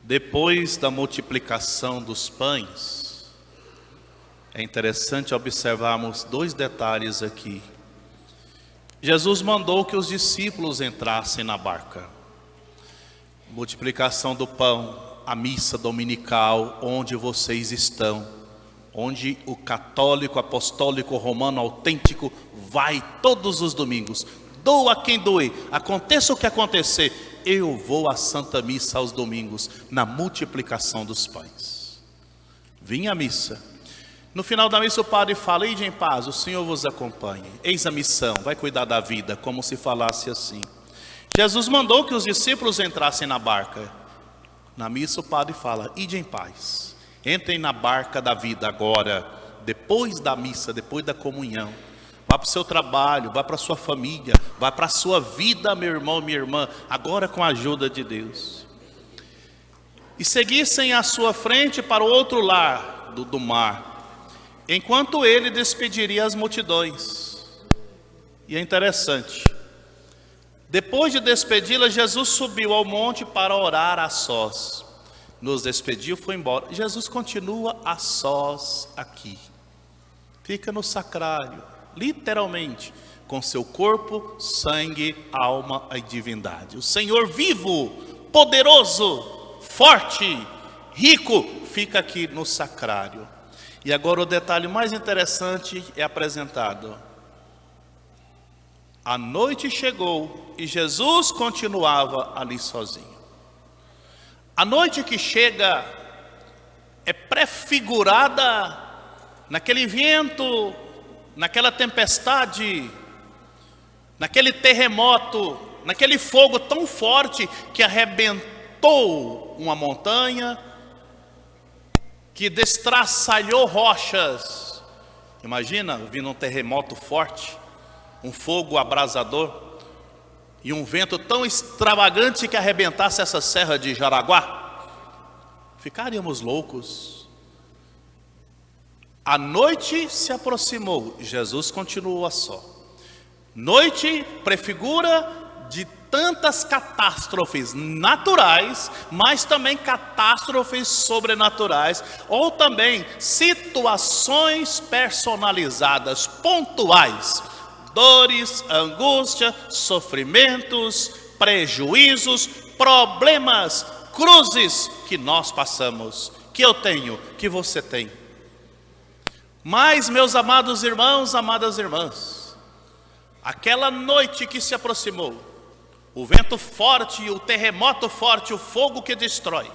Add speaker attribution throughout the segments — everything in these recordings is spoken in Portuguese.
Speaker 1: Depois da multiplicação dos pães, é interessante observarmos dois detalhes aqui. Jesus mandou que os discípulos entrassem na barca. Multiplicação do pão, a missa dominical, onde vocês estão, onde o católico, apostólico, romano, autêntico vai todos os domingos. Doa quem doer, aconteça o que acontecer, eu vou à Santa Missa aos domingos, na multiplicação dos pães. Vim à missa. No final da missa o padre fala: ide em paz, o Senhor vos acompanhe. Eis a missão, vai cuidar da vida, como se falasse assim. Jesus mandou que os discípulos entrassem na barca. Na missa o padre fala: ide em paz. Entrem na barca da vida agora, depois da missa, depois da comunhão. Vá para o seu trabalho, vá para a sua família, vá para a sua vida, meu irmão, minha irmã, agora com a ajuda de Deus. E seguissem à sua frente para o outro lado do mar, enquanto ele despediria as multidões. E é interessante, depois de despedi-las, Jesus subiu ao monte para orar a sós. Nos despediu, foi embora. Jesus continua a sós aqui, fica no sacrário, literalmente, com seu corpo, sangue, alma e divindade. O Senhor vivo, poderoso, forte, rico, fica aqui no sacrário. E agora o detalhe mais interessante é apresentado. A noite chegou e Jesus continuava ali sozinho. A noite que chega é prefigurada naquele vento, naquela tempestade, naquele terremoto, naquele fogo tão forte que arrebentou uma montanha, que destraçalhou rochas. Imagina, vindo um terremoto forte, um fogo abrasador e um vento tão extravagante que arrebentasse essa serra de Jaraguá. Ficaríamos loucos. A noite se aproximou, Jesus continuou a só. Noite prefigura de tantas catástrofes naturais, mas também catástrofes sobrenaturais, ou também situações personalizadas, pontuais, dores, angústia, sofrimentos, prejuízos, problemas, cruzes que nós passamos, que eu tenho, que você tem. Mas, meus amados irmãos, amadas irmãs, aquela noite que se aproximou, o vento forte, o terremoto forte, o fogo que destrói,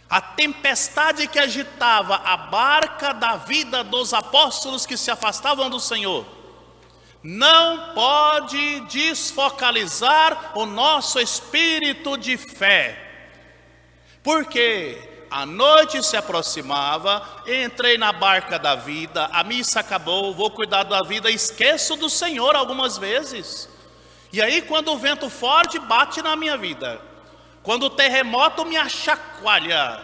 Speaker 1: a tempestade que agitava a barca da vida dos apóstolos que se afastavam do Senhor, não pode desfocalizar o nosso espírito de fé, porque a noite se aproximava, entrei na barca da vida, a missa acabou, vou cuidar da vida, esqueço do Senhor algumas vezes. E aí quando o vento forte bate na minha vida, quando o terremoto me achacoalha,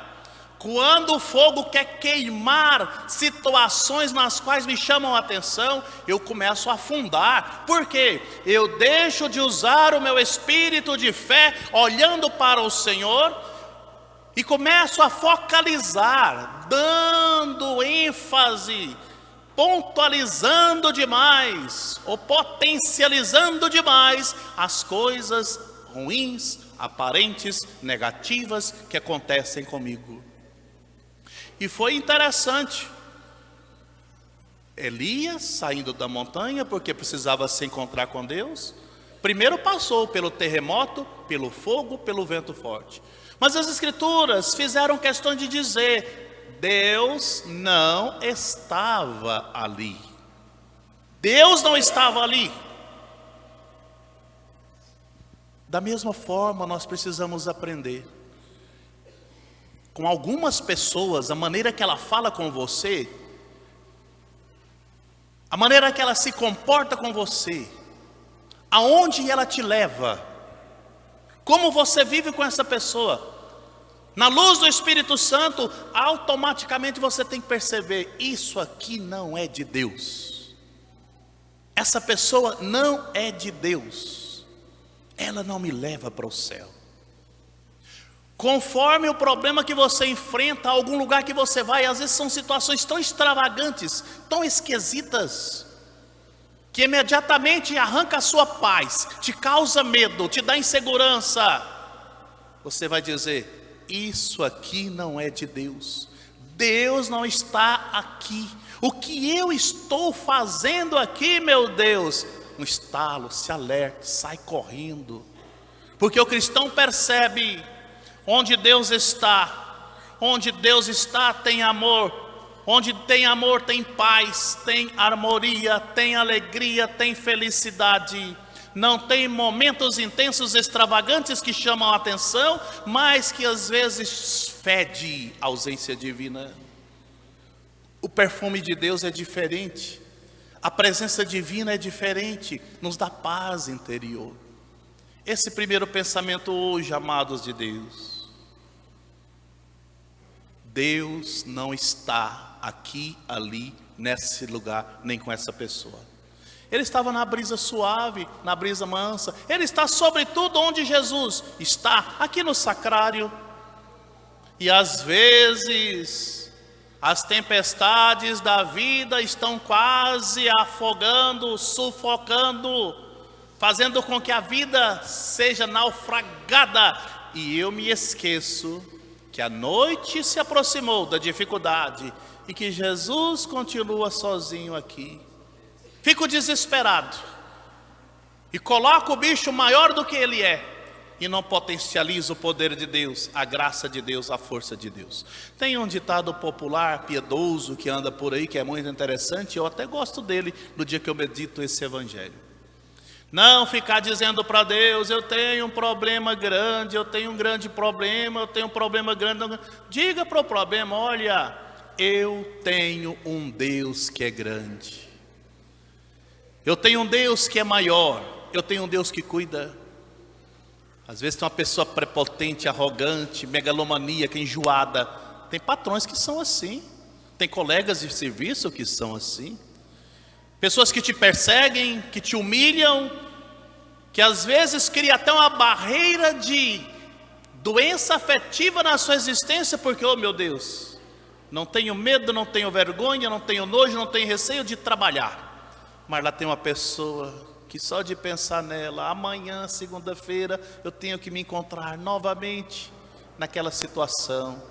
Speaker 1: quando o fogo quer queimar situações nas quais me chamam a atenção, eu começo a afundar. Por quê? Eu deixo de usar o meu espírito de fé, olhando para o Senhor, e começo a focalizar, dando ênfase, pontualizando demais, ou potencializando demais as coisas ruins, aparentes, negativas que acontecem comigo. E foi interessante. Elias saindo da montanha, porque precisava se encontrar com Deus, primeiro passou pelo terremoto, pelo fogo, pelo vento forte. Mas as escrituras fizeram questão de dizer: Deus não estava ali. Deus não estava ali. Da mesma forma, nós precisamos aprender. Com algumas pessoas, a maneira que ela fala com você, a maneira que ela se comporta com você, aonde ela te leva, como você vive com essa pessoa, na luz do Espírito Santo, automaticamente você tem que perceber: isso aqui não é de Deus. Essa pessoa não é de Deus. Ela não me leva para o céu. Conforme o problema que você enfrenta, algum lugar que você vai, às vezes são situações tão extravagantes, tão esquisitas, que imediatamente arranca a sua paz, te causa medo, te dá insegurança. Você vai dizer: isso aqui não é de Deus. Deus não está aqui. O que eu estou fazendo aqui, meu Deus? Um estalo, se alerte, sai correndo. Porque o cristão percebe: onde Deus está tem amor. Onde tem amor tem paz, tem harmonia, tem alegria, tem felicidade. Não tem momentos intensos, extravagantes que chamam a atenção, mas que às vezes fede a ausência divina. O perfume de Deus é diferente. A presença divina é diferente, nos dá paz interior. Esse primeiro pensamento hoje, amados de Deus. Deus não está aqui, ali, nesse lugar, nem com essa pessoa. Ele estava na brisa suave, na brisa mansa. Ele está sobretudo onde Jesus está, aqui no sacrário. E às vezes as tempestades da vida estão quase afogando, sufocando, fazendo com que a vida seja naufragada. E eu me esqueço que a noite se aproximou da dificuldade e que Jesus continua sozinho aqui. Fico desesperado e coloco o bicho maior do que ele é e não potencializo o poder de Deus, a graça de Deus, a força de Deus. Tem um ditado popular piedoso que anda por aí, que é muito interessante. Eu até gosto dele no dia que eu medito esse evangelho. Não ficar dizendo para Deus: eu tenho um problema grande, eu tenho um grande problema, eu tenho um problema grande. Diga para o problema: olha, eu tenho um Deus que é grande. Eu tenho um Deus que é maior. Eu tenho um Deus que cuida. Às vezes tem uma pessoa prepotente, arrogante, megalomaníaca, enjoada. Tem patrões que são assim. Tem colegas de serviço que são assim. Pessoas que te perseguem, que te humilham, que às vezes cria até uma barreira de doença afetiva na sua existência, porque, oh meu Deus, não tenho medo, não tenho vergonha, não tenho nojo, não tenho receio de trabalhar. Mas lá tem uma pessoa que só de pensar nela, amanhã, segunda-feira, eu tenho que me encontrar novamente naquela situação.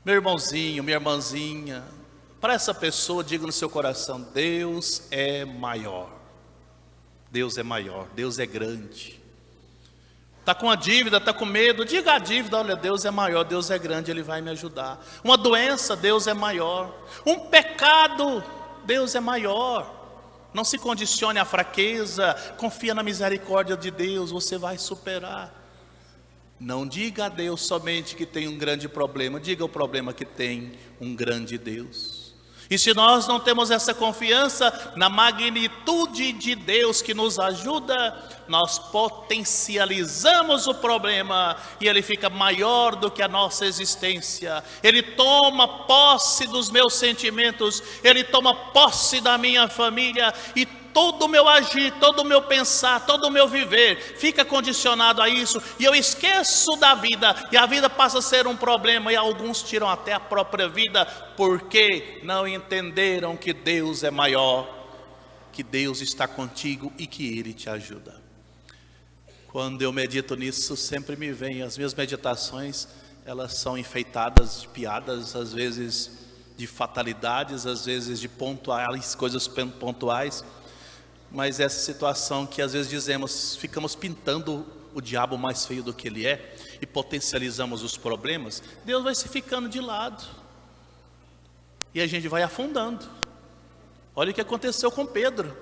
Speaker 1: Meu irmãozinho, minha irmãzinha, para essa pessoa, diga no seu coração: Deus é maior. Deus é maior, Deus é grande. Está com uma dívida, está com medo, diga a dívida: olha, Deus é maior, Deus é grande, Ele vai me ajudar. Uma doença, Deus é maior. Um pecado, Deus é maior. Não se condicione à fraqueza, confia na misericórdia de Deus, você vai superar. Não diga a Deus somente que tem um grande problema, diga o problema que tem um grande Deus. E se nós não temos essa confiança na magnitude de Deus que nos ajuda, nós potencializamos o problema e ele fica maior do que a nossa existência. Ele toma posse dos meus sentimentos, ele toma posse da minha família, e todo o meu agir, todo o meu pensar, todo o meu viver fica condicionado a isso, e eu esqueço da vida, e a vida passa a ser um problema, e alguns tiram até a própria vida, porque não entenderam que Deus é maior, que Deus está contigo e que Ele te ajuda. Quando eu medito nisso, sempre me vem, as minhas meditações, elas são enfeitadas de piadas, às vezes de fatalidades, às vezes de pontuais, coisas pontuais. Mas essa situação que às vezes dizemos, ficamos pintando o diabo mais feio do que ele é, e potencializamos os problemas, Deus vai se ficando de lado, e a gente vai afundando. Olha o que aconteceu com Pedro.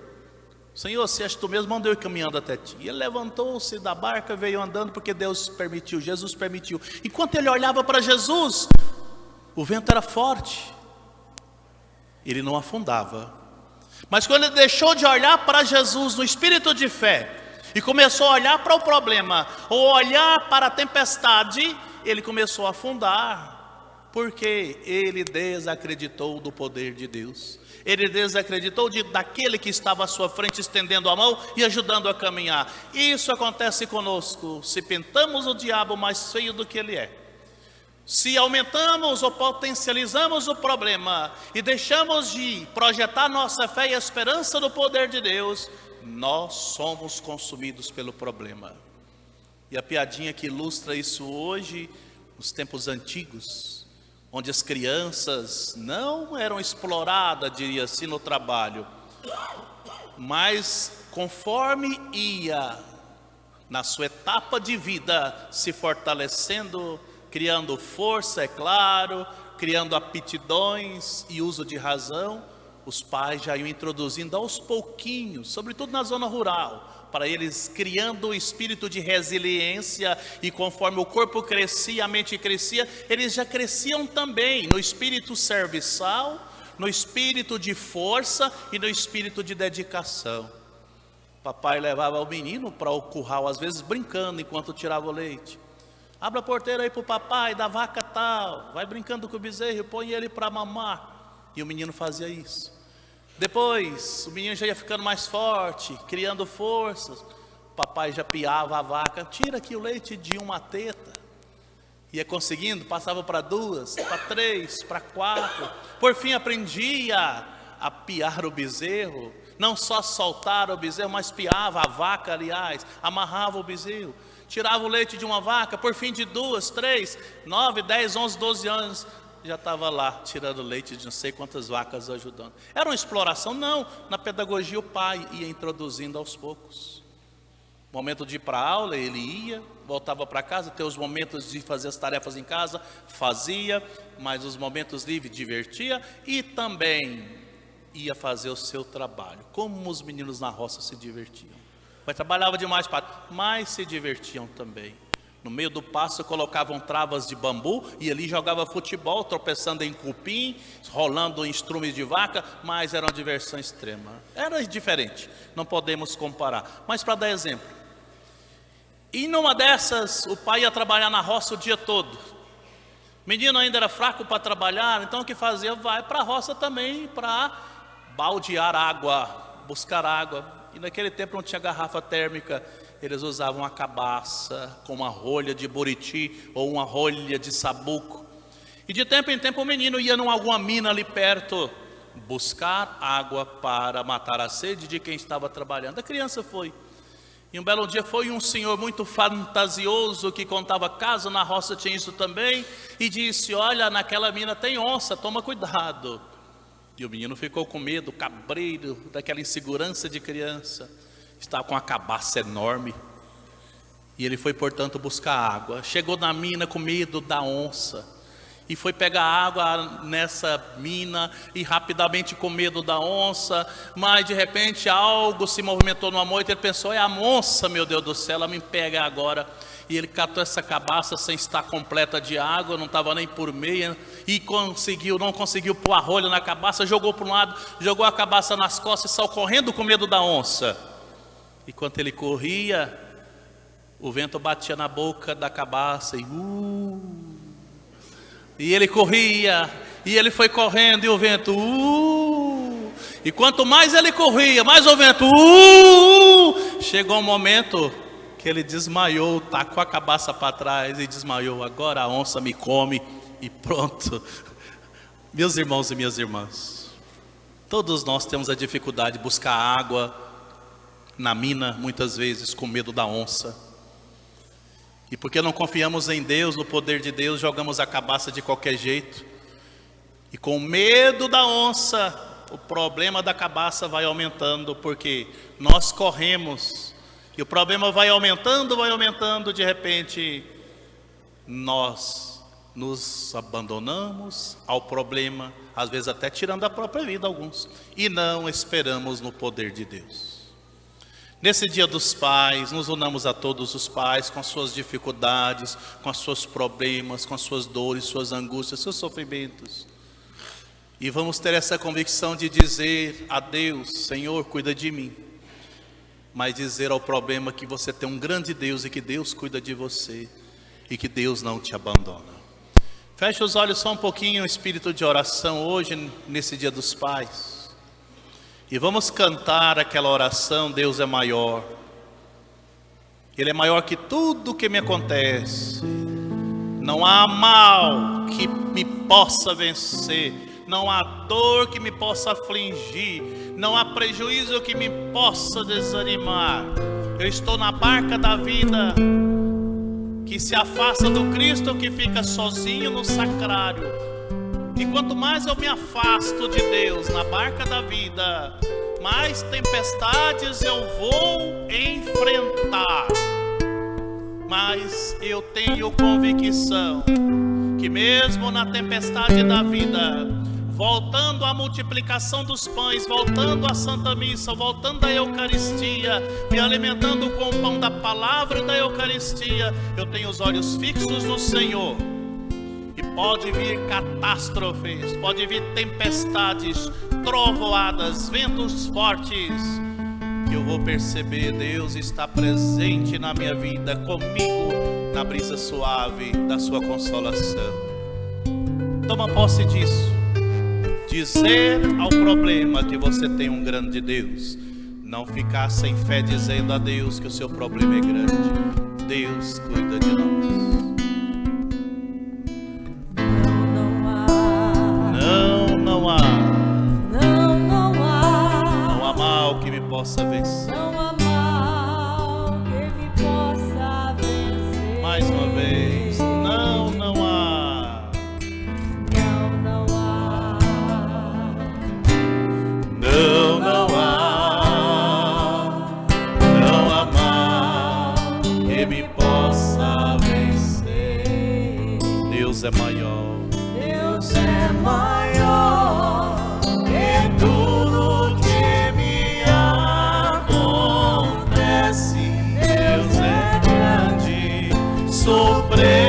Speaker 1: Senhor, se és tu mesmo, manda eu ir caminhando até ti. E ele levantou-se da barca, veio andando, porque Deus permitiu, Jesus permitiu. Enquanto ele olhava para Jesus, o vento era forte, ele não afundava. Mas quando ele deixou de olhar para Jesus no espírito de fé e começou a olhar para o problema, ou olhar para a tempestade, ele começou a afundar. Porque ele desacreditou do poder de Deus. Ele desacreditou daquele que estava à sua frente, estendendo a mão e ajudando a caminhar. Isso acontece conosco, se pintamos o diabo mais feio do que ele é. Se aumentamos ou potencializamos o problema e deixamos de projetar nossa fé e esperança no poder de Deus, nós somos consumidos pelo problema. E a piadinha que ilustra isso hoje, nos tempos antigos, onde as crianças não eram exploradas, diria assim, no trabalho, mas conforme ia na sua etapa de vida se fortalecendo, criando força, é claro, criando aptidões e uso de razão, os pais já iam introduzindo aos pouquinhos, sobretudo na zona rural, para eles criando o espírito de resiliência, e conforme o corpo crescia, a mente crescia, eles já cresciam também no espírito serviçal, no espírito de força e no espírito de dedicação. Papai levava o menino para o curral, às vezes brincando enquanto tirava o leite. Abre a porteira aí para o papai, da vaca tal, vai brincando com o bezerro, põe ele para mamar. E o menino fazia isso. Depois, o menino já ia ficando mais forte, criando forças. O papai já piava a vaca, tira aqui o leite de uma teta. Ia conseguindo, passava para 2, para 3, para 4. Por fim aprendia a piar o bezerro. Não só soltar o bezerro, mas piava a vaca, aliás, amarrava o bezerro. Tirava o leite de uma vaca, por fim de 2, 3, 9, 10, 11, 12 anos, já estava lá, tirando leite de não sei quantas vacas, ajudando. Era uma exploração? Não. Na pedagogia o pai ia introduzindo aos poucos. Momento de ir para a aula, ele ia, voltava para casa, ter os momentos de fazer as tarefas em casa, fazia, mas os momentos livres divertia e também ia fazer o seu trabalho. Como os meninos na roça se divertiam. Mas trabalhava demais, mas se divertiam também. No meio do pasto colocavam travas de bambu e ali jogava futebol, tropeçando em cupim, rolando em estrumes de vaca, mas era uma diversão extrema. Era diferente, não podemos comparar. Mas para dar exemplo, e numa dessas o pai ia trabalhar na roça o dia todo. O menino ainda era fraco para trabalhar, então o que fazia? Vai para a roça também para baldear água, buscar água. E naquele tempo não tinha garrafa térmica, eles usavam uma cabaça com uma rolha de buriti ou uma rolha de sabuco. E de tempo em tempo o menino ia em alguma mina ali perto buscar água para matar a sede de quem estava trabalhando. A criança foi. E um belo dia foi um senhor muito fantasioso que contava caso na roça tinha isso também e disse: olha, naquela mina tem onça, toma cuidado. E o menino ficou com medo, cabreiro, daquela insegurança de criança. Estava com uma cabaça enorme. E ele foi, portanto, buscar água. Chegou na mina com medo da onça. E foi pegar água nessa mina e rapidamente com medo da onça. Mas de repente algo se movimentou no moita. Ele pensou: é a onça, meu Deus do céu, ela me pega agora. E ele catou essa cabaça sem estar completa de água, não estava nem por meia, e não conseguiu pôr a rolha na cabaça, jogou para um lado, jogou a cabaça nas costas e saiu correndo com medo da onça. Enquanto ele corria, o vento batia na boca da cabaça e ele corria, e ele foi correndo e o vento e quanto mais ele corria, mais o vento chegou um momento que ele desmaiou, tacou a cabaça para trás e desmaiou. Agora a onça me come e pronto. Meus irmãos e minhas irmãs, todos nós temos a dificuldade de buscar água na mina, muitas vezes com medo da onça. E porque não confiamos em Deus, no poder de Deus, jogamos a cabaça de qualquer jeito. E com medo da onça, o problema da cabaça vai aumentando, porque nós corremos. E o problema vai aumentando, de repente nós nos abandonamos ao problema, às vezes até tirando a própria vida alguns, e não esperamos no poder de Deus. Nesse dia dos pais, nos unamos a todos os pais com as suas dificuldades, com os seus problemas, com as suas dores, suas angústias, seus sofrimentos. E vamos ter essa convicção de dizer a Deus: Senhor, cuida de mim. Mas dizer ao problema que você tem um grande Deus e que Deus cuida de você e que Deus não te abandona. Feche os olhos só um pouquinho, espírito de oração, hoje, nesse Dia dos Pais. E vamos cantar aquela oração, Deus é maior. Ele é maior que tudo que me acontece. Não há mal que me possa vencer. Não há dor que me possa afligir. Não há prejuízo que me possa desanimar. Eu estou na barca da vida, que se afasta do Cristo, que fica sozinho no sacrário. E quanto mais eu me afasto de Deus na barca da vida, mais tempestades eu vou enfrentar. Mas eu tenho convicção que mesmo na tempestade da vida, voltando à multiplicação dos pães, voltando à Santa Missa, voltando à Eucaristia, me alimentando com o pão da palavra e da Eucaristia, eu tenho os olhos fixos no Senhor. E pode vir catástrofes, pode vir tempestades, trovoadas, ventos fortes, que eu vou perceber, Deus está presente na minha vida, comigo, na brisa suave da sua consolação. Toma posse disso. Dizer ao problema que você tem um grande Deus. Não ficar sem fé dizendo a Deus que o seu problema é grande. Deus cuida de nós. Não há mal que me possa vencer. Mais uma vez, não há. Não há mal que me possa vencer. Deus é maior.
Speaker 2: Deus é maior que tudo que me acontece.
Speaker 1: Deus é grande, supremo.